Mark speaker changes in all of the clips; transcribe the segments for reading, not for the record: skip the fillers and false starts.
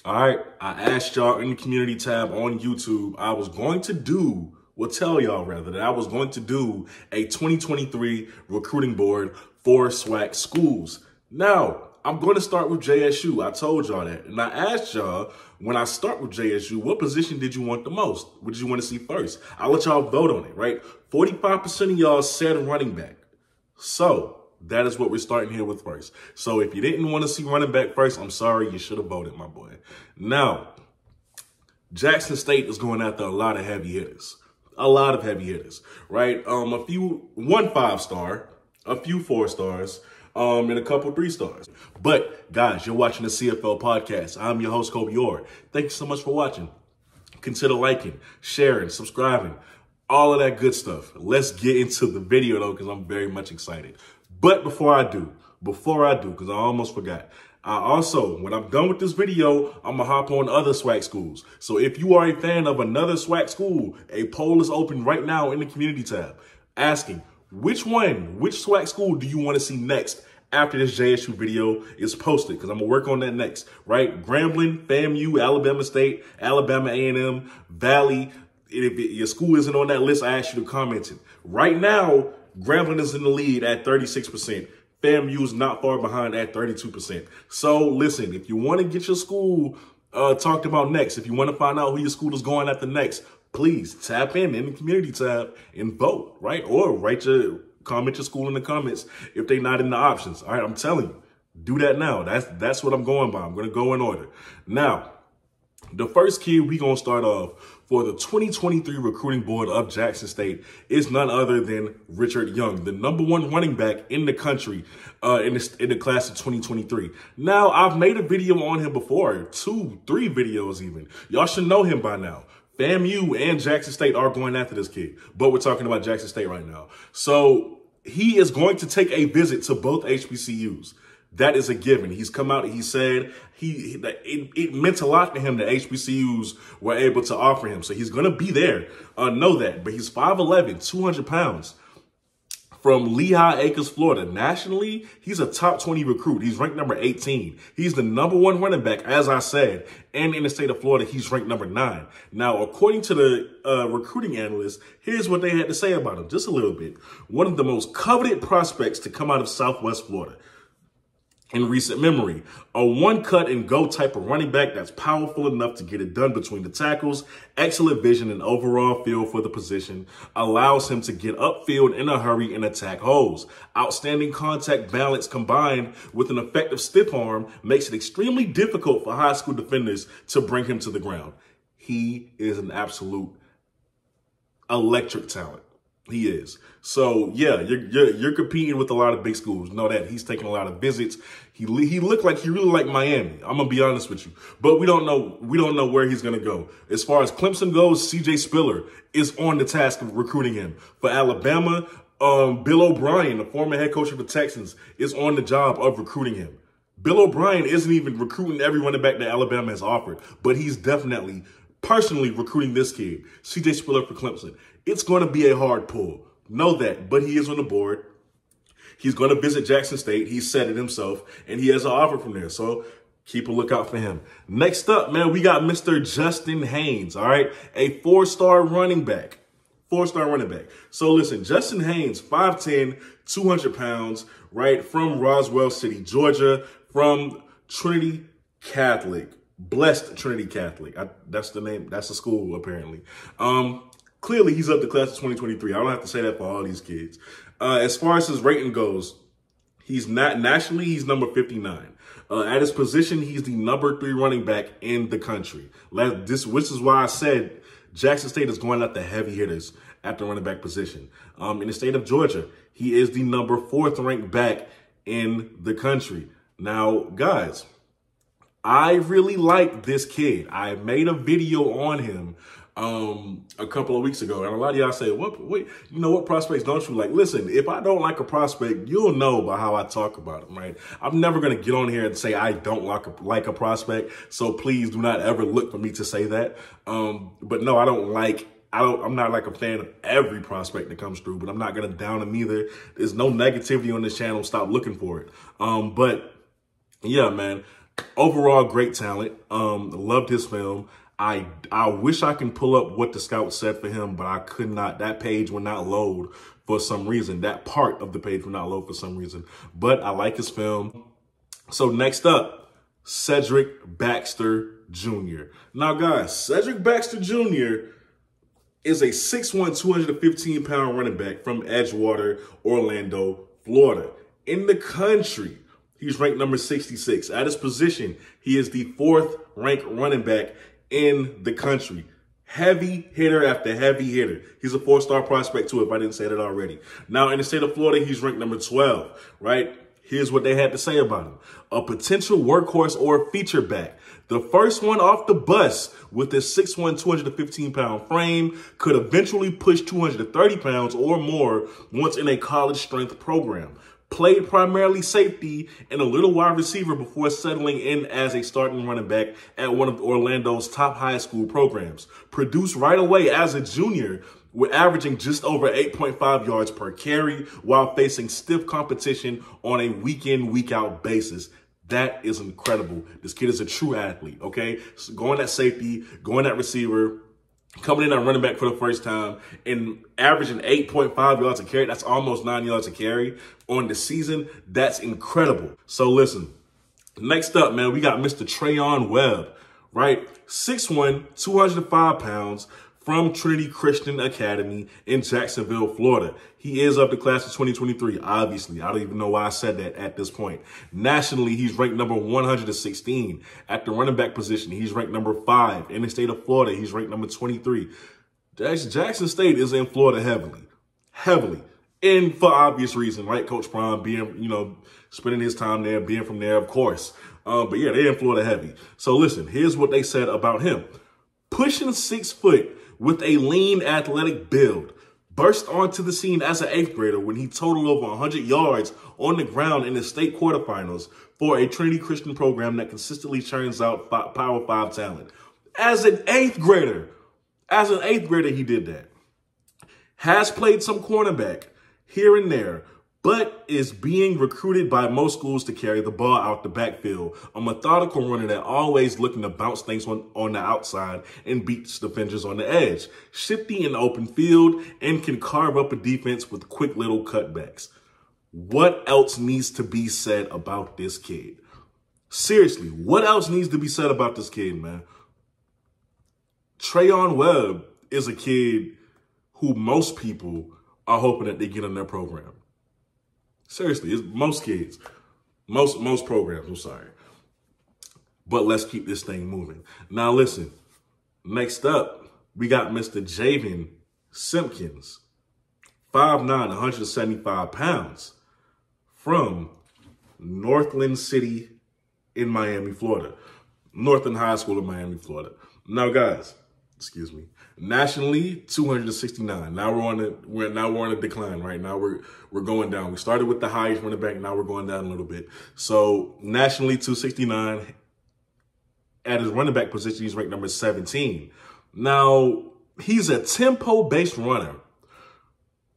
Speaker 1: All right, I asked y'all in the community tab on YouTube, I was going to do, tell y'all rather, that I was going to do a 2023 recruiting board for SWAC schools. Now, I'm going to start with JSU. I told y'all that. And I asked y'all, when I start with JSU, what position did you want the most? What did you want to see first? I'll let y'all vote on it, right? 45% of y'all said running back. So that is what we're starting here with first. So if you didn't want to see running back first, I'm sorry, you should have voted, my boy. Now, Jackson State is going after a lot of heavy hitters. A lot of heavy hitters, right? One 5-star, a few 4-stars, and a couple 3-stars. But guys, you're watching the CFL podcast. I'm your host, Kobe Orr. Thank you so much for watching. Consider liking, sharing, subscribing, all of that good stuff. Let's get into the video though, because I'm very much excited. But before I do, because I almost forgot, I also, when I'm done with this video, I'm going to hop on other SWAC schools. So if you are a fan of another SWAC school, a poll is open right now in the community tab asking, which SWAC school do you want to see next after this JSU video is posted? Because I'm going to work on that next, right? Grambling, FAMU, Alabama State, Alabama A&M, Valley. If your school isn't on that list, I ask you to comment it. Right now, Grambling is in the lead at 36%. FAMU is not far behind at 32%. So listen, if you want to get your school talked about next, if you want to find out who your school is going after next, please tap in the community tab and vote, right? Or comment your school in the comments if they're not in the options. All right, I'm telling you, do that now. That's what I'm going by. I'm going to go in order. Now, the first kid we going to start off for the 2023 recruiting board of Jackson State is none other than Richard Young, the #1 running back in the country in the class of 2023. Now, I've made a video on him before, 2, 3 videos even. Y'all should know him by now. FAMU and Jackson State are going after this kid, but we're talking about Jackson State right now. So he is going to take a visit to both HBCUs. That is a given. He's come out and he said it meant a lot to him that HBCUs were able to offer him. So he's going to be there. Know that. But he's 5'11", 200 pounds from Lehigh Acres, Florida. Nationally, he's a top 20 recruit. He's ranked number 18. He's the #1 running back, as I said. And in the state of Florida, he's ranked number 9. Now, according to the recruiting analysts, here's what they had to say about him. Just a little bit. One of the most coveted prospects to come out of Southwest Florida in recent memory, a one-cut-and-go type of running back that's powerful enough to get it done between the tackles, excellent vision and overall feel for the position, allows him to get upfield in a hurry and attack holes. Outstanding contact balance combined with an effective stiff arm makes it extremely difficult for high school defenders to bring him to the ground. He is an absolute electric talent. He is. So yeah, you're competing with a lot of big schools. Know that. He's taking a lot of visits. He looked like he really liked Miami. I'm gonna be honest with you, but we don't know where he's gonna go. As far as Clemson goes, CJ Spiller is on the task of recruiting him. For Alabama, Bill O'Brien, the former head coach of the Texans, is on the job of recruiting him. Bill O'Brien isn't even recruiting every running back that Alabama has offered, but he's definitely personally recruiting this kid, CJ Spiller for Clemson. It's going to be a hard pull. Know that, but he is on the board. He's going to visit Jackson State. He said it himself, and he has an offer from there. So keep a lookout for him. Next up, man, we got Mr. Justin Haynes, all right? A 4-star running back. 4-star running back. So listen, Justin Haynes, 5'10", 200 pounds, right, from Roswell City, Georgia, from Trinity Catholic. Blessed Trinity Catholic. That's the name. That's the school, apparently. Clearly, he's up to class of 2023. I don't have to say that for all these kids. As far as his rating goes, he's not nationally, he's number 59. At his position, he's the #3 running back in the country. Which is why I said Jackson State is going after heavy hitters at the running back position. In the state of Georgia, he is the #4 ranked back in the country. Now, guys, I really like this kid. I made a video on him a couple of weeks ago, and a lot of y'all say, wait, you know what prospects don't you like? Listen, if I don't like a prospect, you'll know by how I talk about him, right? I'm never going to get on here and say I don't like a prospect, so please do not ever look for me to say that. But no, I'm not like a fan of every prospect that comes through, but I'm not going to down him either. There's no negativity on this channel. Stop looking for it. But yeah, man, Overall, great talent. Loved his film. I wish I can pull up what the scouts said for him, but I could not. That page would not load for some reason. That part of the page would not load for some reason. But I like his film. So next up, Cedric Baxter Jr. Now, guys, Cedric Baxter Jr. is a 6'1", 215-pound running back from Edgewater, Orlando, Florida. In the country, he's ranked number 66. At his position, he is the 4th ranked running back in the country. Heavy hitter after heavy hitter. He's a 4-star prospect too, if I didn't say that already. Now, in the state of Florida, he's ranked number 12, right? Here's what they had to say about him. A potential workhorse or feature back. The first one off the bus with his 6'1", 215-pound frame could eventually push 230 pounds or more once in a college strength program. Played primarily safety and a little wide receiver before settling in as a starting running back at one of Orlando's top high school programs. Produced right away as a junior, with averaging just over 8.5 yards per carry while facing stiff competition on a week-in, week-out basis. That is incredible. This kid is a true athlete, okay? So going at safety, going at receiver, coming in at running back for the first time, and averaging 8.5 yards a carry. That's almost 9 yards a carry on the season. That's incredible. So listen, next up, man, we got Mr. Treyon Webb, right? 6'1", 205 pounds, from Trinity Christian Academy in Jacksonville, Florida. He is of the class of 2023, obviously. I don't even know why I said that at this point. Nationally, he's ranked number 116. At the running back position, he's ranked number 5. In the state of Florida, he's ranked number 23. Jackson State is in Florida heavily. And for obvious reason, right? Coach Prime being, spending his time there, being from there, of course. But yeah, they're in Florida heavy. So listen, here's what they said about him. Pushing 6 foot with a lean athletic build, burst onto the scene as an 8th grader when he totaled over 100 yards on the ground in the state quarterfinals for a Trinity Christian program that consistently churns out Power 5 talent. As an 8th grader, he did that. Has played some cornerback here and there, but is being recruited by most schools to carry the ball out the backfield. A methodical runner that always looking to bounce things on the outside and beats defenders on the edge. Shifty in the open field and can carve up a defense with quick little cutbacks. What else needs to be said about this kid? Seriously, what else needs to be said about this kid, man? Treyon Webb is a kid who most people are hoping that they get in their program. Seriously, it's most kids, most programs, I'm sorry. But let's keep this thing moving. Now listen, next up, we got Mr. Jayden Simpkins, 5'9", 175 pounds, from Northland City in Miami, Florida. Northland High School in Miami, Florida. Now guys, excuse me. Nationally, 269. Now we're on a decline, right? Now we're going down. We started with the highest running back. Now we're going down a little bit. So nationally, 269. At his running back position, he's ranked number 17. Now he's a tempo-based runner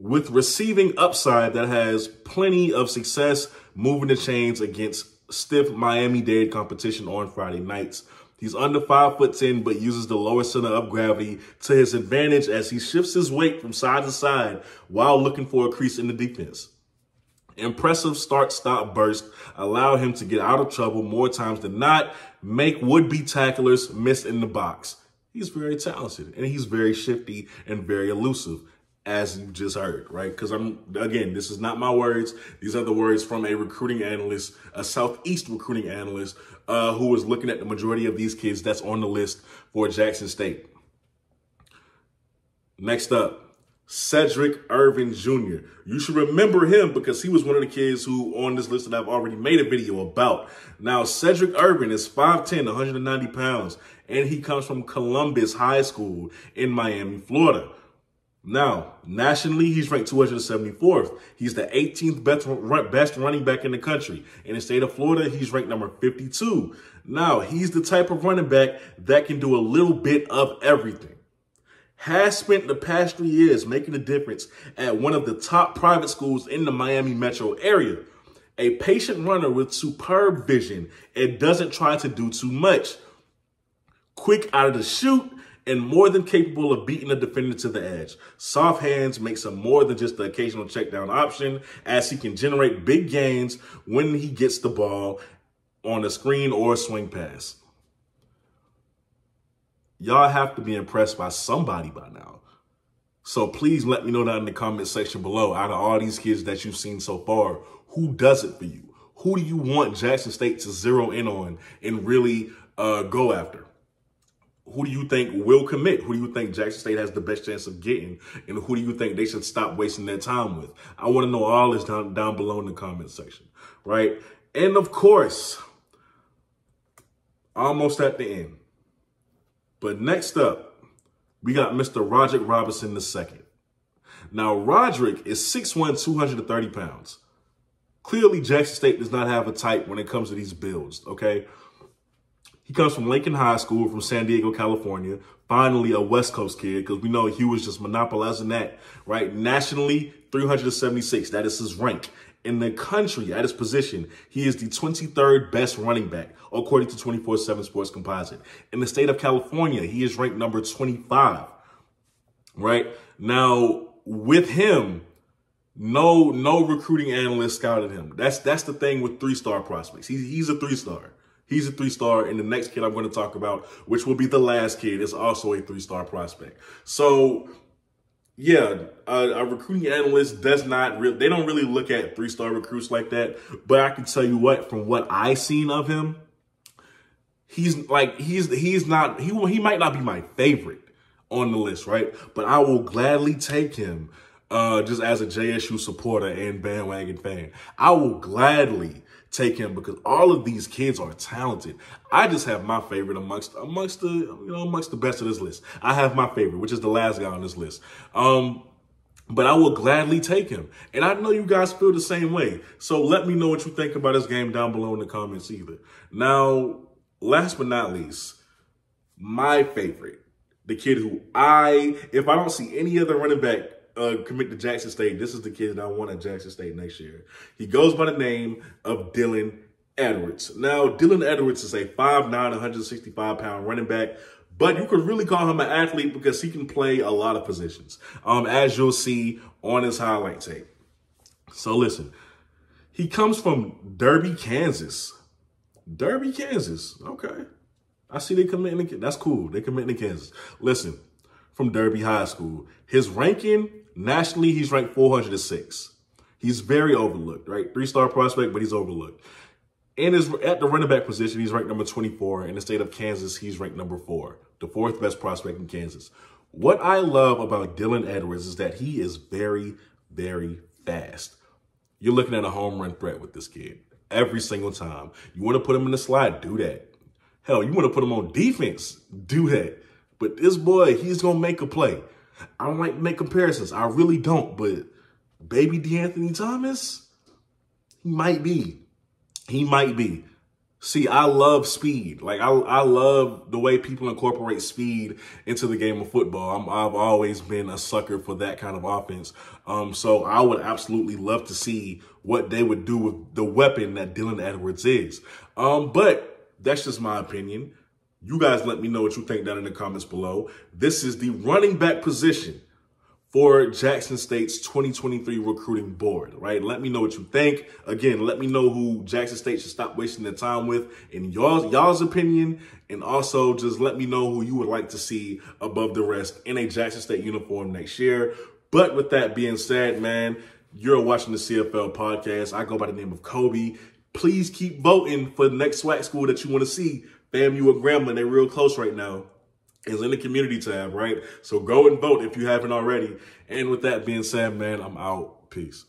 Speaker 1: with receiving upside that has plenty of success moving the chains against stiff Miami-Dade competition on Friday nights. He's under 5'10", but uses the lower center of gravity to his advantage as he shifts his weight from side to side while looking for a crease in the defense. Impressive start-stop burst allow him to get out of trouble more times than not, make would-be tacklers miss in the box. He's very talented, and he's very shifty and very elusive, as you just heard, right? Because again, this is not my words. These are the words from a recruiting analyst, a Southeast recruiting analyst, who was looking at the majority of these kids that's on the list for Jackson State. Next up, Cedric Irving Jr. You should remember him because he was one of the kids who on this list that I've already made a video about. Now, Cedric Irving is 5'10", 190 pounds, and he comes from Columbus High School in Miami, Florida. Now, nationally, he's ranked 274th. He's the 18th best running back in the country. In the state of Florida, he's ranked number 52. Now, he's the type of running back that can do a little bit of everything. Has spent the past 3 years making a difference at one of the top private schools in the Miami metro area. A patient runner with superb vision and doesn't try to do too much. Quick out of the chute and more than capable of beating a defender to the edge. Soft hands makes him more than just the occasional check down option, as he can generate big gains when he gets the ball on a screen or a swing pass. Y'all have to be impressed by somebody by now. So please let me know that in the comment section below. Out of all these kids that you've seen so far, who does it for you? Who do you want Jackson State to zero in on and really go after? Who do you think will commit? Who do you think Jackson State has the best chance of getting? And who do you think they should stop wasting their time with? I want to know all this down below in the comment section, right? And of course, almost at the end. But next up, we got Mr. Roderick Robinson II. Now, Roderick is 6'1", 230 pounds. Clearly, Jackson State does not have a type when it comes to these builds, okay? He comes from Lincoln High School from San Diego, California. Finally, a West Coast kid, because we know he was just monopolizing that, right? Nationally, 376. That is his rank. In the country, at his position, he is the 23rd best running back, according to 24/7 Sports Composite. In the state of California, he is ranked number 25, right? Now, with him, no recruiting analyst scouted him. That's the thing with three-star prospects. He's a three-star. He's a three-star, and the next kid I'm going to talk about, which will be the last kid, is also a three-star prospect. So, yeah, a recruiting analyst does not really, they don't really look at three-star recruits like that. But I can tell you what, from what I've seen of him, he might not be my favorite on the list, right? But I will gladly take him just as a JSU supporter and bandwagon fan. I will gladly take him because all of these kids are talented. I just have my favorite amongst the best of this list. I have my favorite, which is the last guy on this list. But I will gladly take him. And I know you guys feel the same way. So let me know what you think about this game down below in the comments either. Now, last but not least, my favorite, the kid who if I don't see any other running back commit to Jackson State, this is the kid that I want at Jackson State next year. He goes by the name of Dylan Edwards. Now, Dylan Edwards is a 5'9", 165-pound running back, but you could really call him an athlete because he can play a lot of positions, as you'll see on his highlight tape. So listen, he comes from Derby, Kansas. Derby, Kansas. Okay. I see they committing to, that's cool. They committing to Kansas. Listen, from Derby High School. His ranking, nationally, he's ranked 406. He's very overlooked, right? Three-star prospect, but he's overlooked. And at the running back position, he's ranked number 24. In the state of Kansas, he's ranked number 4, the 4th best prospect in Kansas. What I love about Dylan Edwards is that he is very, very fast. You're looking at a home run threat with this kid every single time. You want to put him in the slot, do that. Hell, you want to put him on defense, do that. But this boy, he's going to make a play. I don't like to make comparisons. I really don't. But baby DeAnthony Thomas, he might be. He might be. See, I love speed. Like, I love the way people incorporate speed into the game of football. I've always been a sucker for that kind of offense. So I would absolutely love to see what they would do with the weapon that Dylan Edwards is. But that's just my opinion. You guys let me know what you think down in the comments below. This is the running back position for Jackson State's 2023 recruiting board, right? Let me know what you think. Again, let me know who Jackson State should stop wasting their time with in y'all's opinion. And also just let me know who you would like to see above the rest in a Jackson State uniform next year. But with that being said, man, you're watching the CFL podcast. I go by the name of Kobe. Please keep voting for the next SWAC school that you want to see. FAMU or Grambling, they're real close right now. It's in the community tab, right? So go and vote if you haven't already. And with that being said, man, I'm out. Peace.